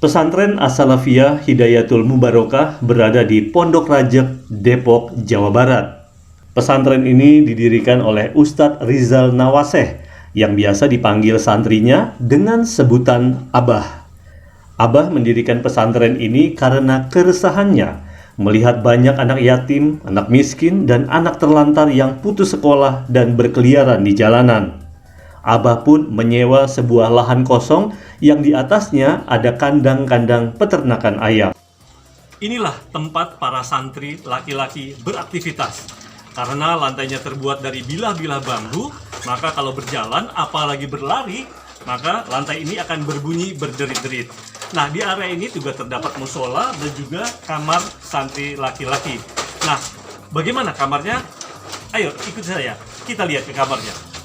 Pesantren As-Salafiyah Hidayatul Mubarokah berada di Pondok Rajek, Depok, Jawa Barat. Pesantren ini didirikan oleh Ustadz Rizal Nawaseh yang biasa dipanggil santrinya dengan sebutan Abah. Abah mendirikan pesantren ini karena keresahannya melihat banyak anak yatim, anak miskin, dan anak terlantar yang putus sekolah dan berkeliaran di jalanan. Abah pun menyewa sebuah lahan kosong yang di atasnya ada kandang-kandang peternakan ayam. Inilah tempat para santri laki-laki beraktivitas. Karena lantainya terbuat dari bilah-bilah bambu, maka kalau berjalan, apalagi berlari, maka lantai ini akan berbunyi berderit-derit. Nah, di area ini juga terdapat musola dan juga kamar santri laki-laki. Nah, bagaimana kamarnya? Ayo, ikut saya. Kita lihat ke kamarnya.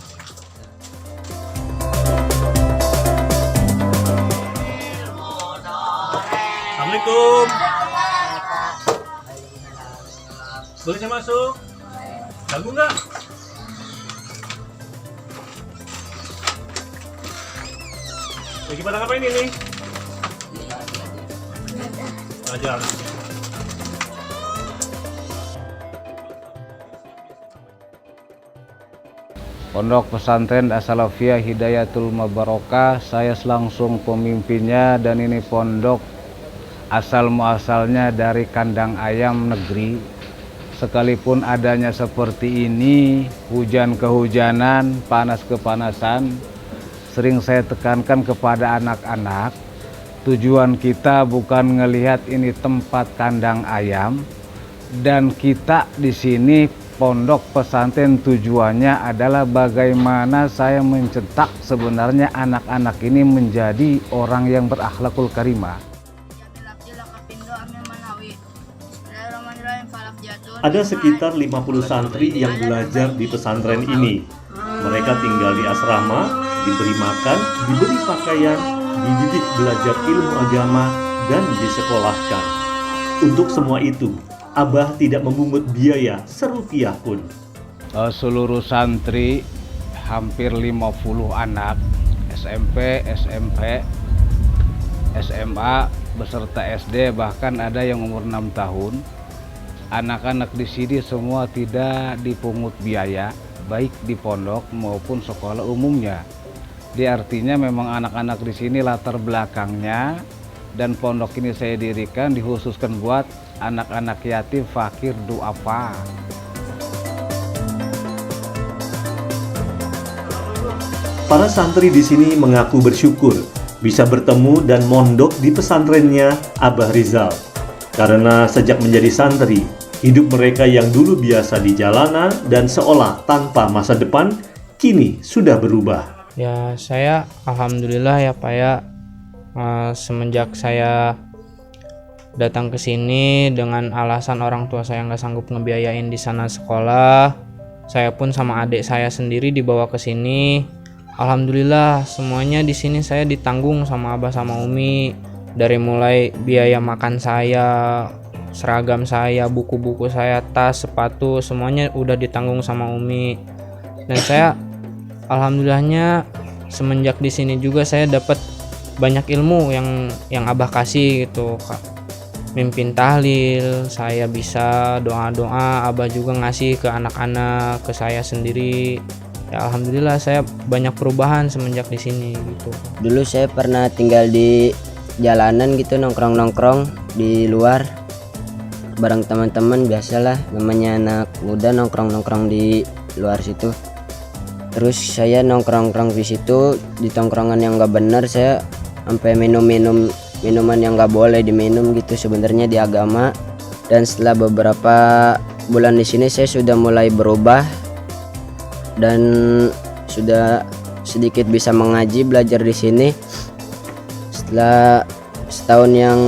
Assalamualaikum. Boleh saya masuk? Ganggu nggak? Lagi pada ngapain ini? Belajar. Pondok Pesantren As-Salafiyah Hidayatul Mubarokah, saya langsung pemimpinnya, dan ini pondok asal muasalnya dari kandang ayam negeri. Sekalipun adanya seperti ini, hujan kehujanan, panas kepanasan, sering saya tekankan kepada anak-anak, tujuan kita bukan ngelihat ini tempat kandang ayam, dan kita di sini pondok pesantren tujuannya adalah bagaimana saya mencetak sebenarnya anak-anak ini menjadi orang yang berakhlakul karimah. Ada sekitar 50 santri yang belajar di pesantren ini. Mereka tinggal di asrama, diberi makan, diberi pakaian, dididik belajar ilmu agama, dan disekolahkan. Untuk semua itu, Abah tidak memungut biaya serupiah pun. Seluruh santri, hampir 50 anak, SMP, SMP, SMA, beserta SD, bahkan ada yang umur 6 tahun. Anak-anak di sini semua tidak dipungut biaya, baik di pondok maupun sekolah umumnya. Di artinya memang anak-anak di sini latar belakangnya, dan pondok ini saya dirikan dikhususkan buat anak-anak yatim, fakir, duafa. Para santri di sini mengaku bersyukur bisa bertemu dan mondok di pesantrennya Abah Rizal. Karena sejak menjadi santri, hidup mereka yang dulu biasa di jalanan dan seolah tanpa masa depan, kini sudah berubah. Ya, saya alhamdulillah ya Pak ya, semenjak saya datang ke sini dengan alasan orang tua saya nggak sanggup ngebiayain di sana sekolah, saya pun sama adik saya sendiri dibawa ke sini. Alhamdulillah semuanya di sini saya ditanggung sama Abah sama Umi. Dari mulai biaya makan saya, seragam saya, buku-buku saya, tas, sepatu, semuanya udah ditanggung sama Umi. Dan saya alhamdulillahnya semenjak di sini juga saya dapat banyak ilmu yang Abah kasih gitu, Kak. Mimpin tahlil, saya bisa doa-doa, Abah juga ngasih ke anak-anak, ke saya sendiri. Ya alhamdulillah saya banyak perubahan semenjak di sini gitu. Dulu saya pernah tinggal di jalanan gitu, nongkrong-nongkrong di luar bareng teman-teman, biasalah namanya anak muda nongkrong-nongkrong di luar situ. Terus saya nongkrong-nongkrong di situ, di tongkrongan yang nggak benar, saya sampai minum minuman yang nggak boleh diminum gitu sebenarnya di agama. Dan setelah beberapa bulan di sini saya sudah mulai berubah dan sudah sedikit bisa mengaji, belajar di sini. Setelah setahun yang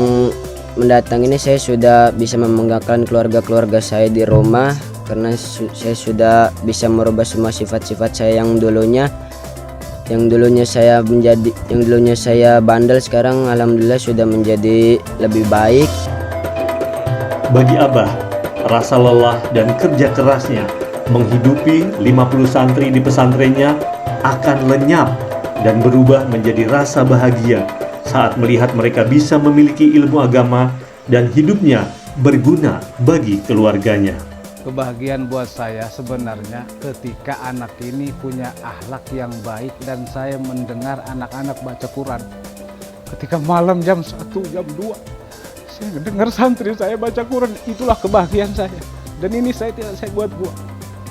mendatang ini saya sudah bisa membanggakan keluarga saya di rumah, karena saya sudah bisa merubah semua sifat-sifat saya yang dulunya saya bandel, sekarang alhamdulillah sudah menjadi lebih baik. Bagi Abah, rasa lelah dan kerja kerasnya menghidupi 50 santri di pesantrennya akan lenyap dan berubah menjadi rasa bahagia saat melihat mereka bisa memiliki ilmu agama dan hidupnya berguna bagi keluarganya. Kebahagiaan buat saya sebenarnya ketika anak ini punya akhlak yang baik dan saya mendengar anak-anak baca Quran. Ketika malam jam 1, jam 2, saya mendengar santri saya baca Quran, itulah kebahagiaan saya. Dan ini saya tidak saya buat-buat.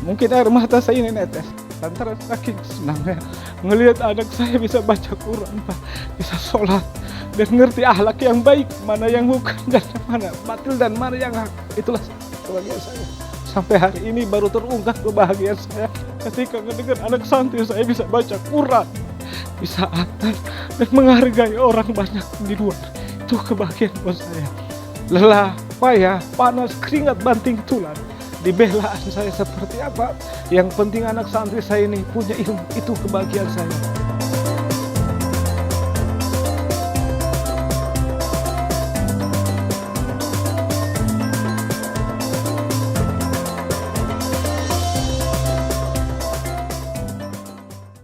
Mungkin air mata saya ini netes. Antara saking senangnya ngelihat anak saya bisa baca Quran, Pak, bisa sholat dan ngerti akhlak yang baik, mana yang bukan dan mana batil dan mana yang hak. Itulah kebahagiaan saya. Sampai hari ini baru terungkap kebahagiaan saya ketika mendengar anak santri saya bisa baca Quran, bisa adab dan menghargai orang banyak di luar. Itu kebahagiaan buat saya. Lelah, payah, panas, keringat banting tulang, dibelaan saya seperti apa, yang penting anak santri saya ini punya ilmu, itu kebahagiaan saya.